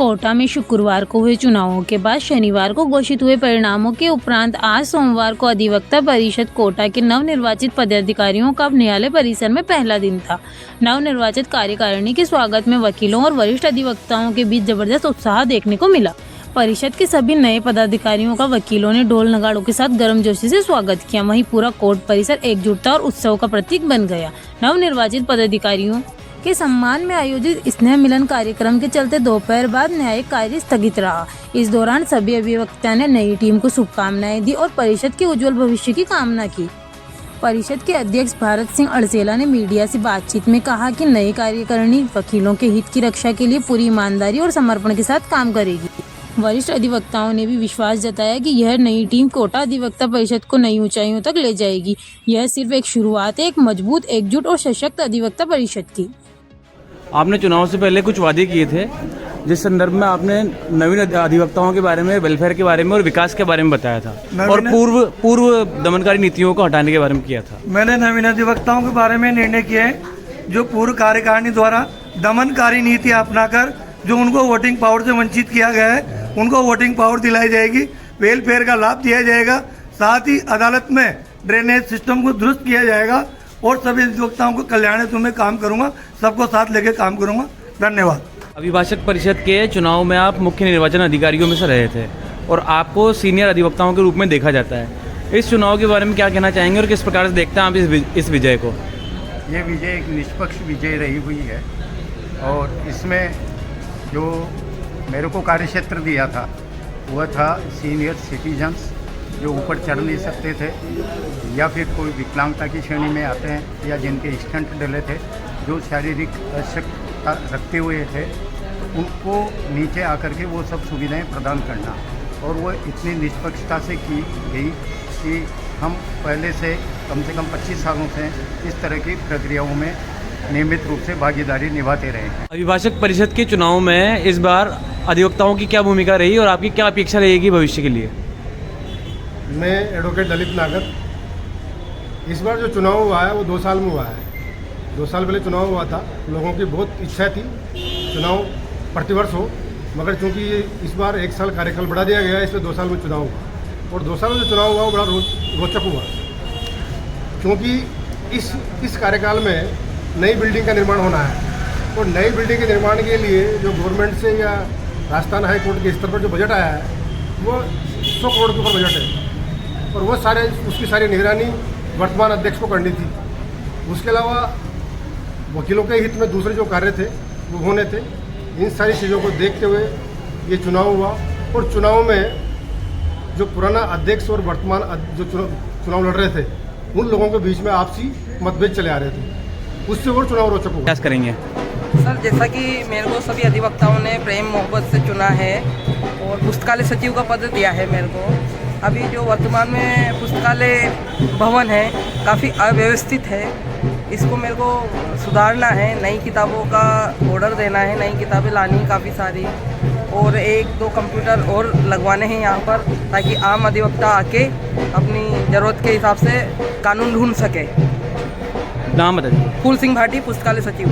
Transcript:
कोटा में शुक्रवार को हुए चुनावों के बाद शनिवार को घोषित हुए परिणामों के उपरांत आज सोमवार को अधिवक्ता परिषद कोटा के नवनिर्वाचित पदाधिकारियों का न्यायालय परिसर में पहला दिन था। नवनिर्वाचित कार्यकारिणी के स्वागत में वकीलों और वरिष्ठ अधिवक्ताओं के बीच जबरदस्त उत्साह देखने को मिला। परिषद के सभी नए पदाधिकारियों का वकीलों ने ढोल नगाड़ों के साथ गर्मजोशी से स्वागत किया। वहीं पूरा कोर्ट परिसर एकजुटता और उत्सव का प्रतीक बन गया। नवनिर्वाचित पदाधिकारियों के सम्मान में आयोजित स्नेह मिलन कार्यक्रम के चलते दोपहर बाद न्यायिक कार्य स्थगित रहा। इस दौरान सभी अधिवक्ता ने नई टीम को शुभकामनाएं दी और परिषद के उज्जवल भविष्य की कामना की। परिषद के अध्यक्ष भारत सिंह अड़सेला ने मीडिया से बातचीत में कहा कि नई कार्यकारिणी वकीलों के हित की रक्षा के लिए पूरी ईमानदारी और समर्पण के साथ काम करेगी। वरिष्ठ अधिवक्ताओं ने भी विश्वास जताया कि यह नई टीम कोटा अधिवक्ता परिषद को नई ऊंचाइयों तक ले जाएगी। यह सिर्फ एक शुरुआत है, एक मजबूत, एकजुट और सशक्त अधिवक्ता परिषद की। आपने चुनाव से पहले कुछ वादे किए थे, जिस संदर्भ में आपने नवीन अधिवक्ताओं के बारे में, वेलफेयर के बारे में और विकास के बारे में बताया था और पूर्व दमनकारी नीतियों को हटाने के बारे में किया था। मैंने नवीन अधिवक्ताओं के बारे में निर्णय किए हैं जो पूर्व कार्यकारिणी द्वारा दमनकारी नीति अपनाकर जो उनको वोटिंग पावर से वंचित किया गया है उनको वोटिंग पावर दिलाई जाएगी, वेलफेयर का लाभ दिया जाएगा, साथ ही अदालत में ड्रेनेज सिस्टम को दुरुस्त किया जाएगा और सभी अधिवक्ताओं को कल्याण हेतु में काम करूंगा, सबको साथ लेके काम करूंगा। धन्यवाद। अभिभाषक परिषद के चुनाव में आप मुख्य निर्वाचन अधिकारियों में से रहे थे और आपको सीनियर अधिवक्ताओं के रूप में देखा जाता है। इस चुनाव के बारे में क्या कहना चाहेंगे और किस प्रकार से देखते हैं आप इस विजय को? ये विजय एक निष्पक्ष विजय रही हुई है और इसमें जो मेरे को कार्यक्षेत्र दिया था वह था सीनियर सिटीजन्स जो ऊपर चढ़ नहीं सकते थे या फिर कोई विकलांगता की श्रेणी में आते हैं या जिनके स्टंट डले थे, जो शारीरिक आवश्यकता रखते हुए थे, उनको नीचे आकर के वो सब सुविधाएं प्रदान करना। और वो इतनी निष्पक्षता से की गई कि हम पहले से कम 25 सालों से इस तरह की प्रक्रियाओं में नियमित रूप से भागीदारी निभाते रहे हैं। अभिभाषक परिषद के चुनाव में इस बार अधिवक्ताओं की क्या भूमिका रही और आपकी क्या अपेक्षा रहेगी भविष्य के लिए? मैं एडवोकेट ललित नागर। इस बार जो चुनाव हुआ है वो 2 साल में हुआ है। 2 साल पहले चुनाव हुआ था, लोगों की बहुत इच्छा थी चुनाव प्रतिवर्ष हो, मगर चूंकि इस बार 1 साल कार्यकाल बढ़ा दिया गया है, इसलिए 2 साल में चुनाव हुआ। और 2 साल में जो चुनाव हुआ वो बड़ा रोचक हुआ, क्योंकि इस कार्यकाल में नई बिल्डिंग का निर्माण होना है और नई बिल्डिंग के निर्माण के लिए जो गवर्नमेंट से या राजस्थान हाई कोर्ट के स्तर पर जो बजट आया है वो 100 करोड़ के ऊपर बजट है और वो उसकी सारी निगरानी वर्तमान अध्यक्ष को करनी थी। उसके अलावा वकीलों के हित में दूसरे जो कार्य थे वो होने थे। इन सारी चीज़ों को देखते हुए ये चुनाव हुआ और चुनाव में जो पुराना अध्यक्ष और वर्तमान जो चुनाव लड़ रहे थे उन लोगों के बीच में आपसी मतभेद चले आ रहे थे, उससे और चुनाव रोचक होगा। क्या करेंगे सर? जैसा कि मेरे को सभी अधिवक्ताओं ने प्रेम मोहब्बत से चुना है और पुस्तकालय सचिव का पद दिया है मेरे को। अभी जो वर्तमान में पुस्तकालय भवन है काफ़ी अव्यवस्थित है, इसको मेरे को सुधारना है, नई किताबों का ऑर्डर देना है, नई किताबें लानी काफ़ी सारी और 1-2 कंप्यूटर और लगवाने हैं यहाँ पर, ताकि आम अधिवक्ता आके अपनी ज़रूरत के हिसाब से कानून ढूंढ सके। नाम बताइए। फूल सिंह भाटी, पुस्तकालय सचिव।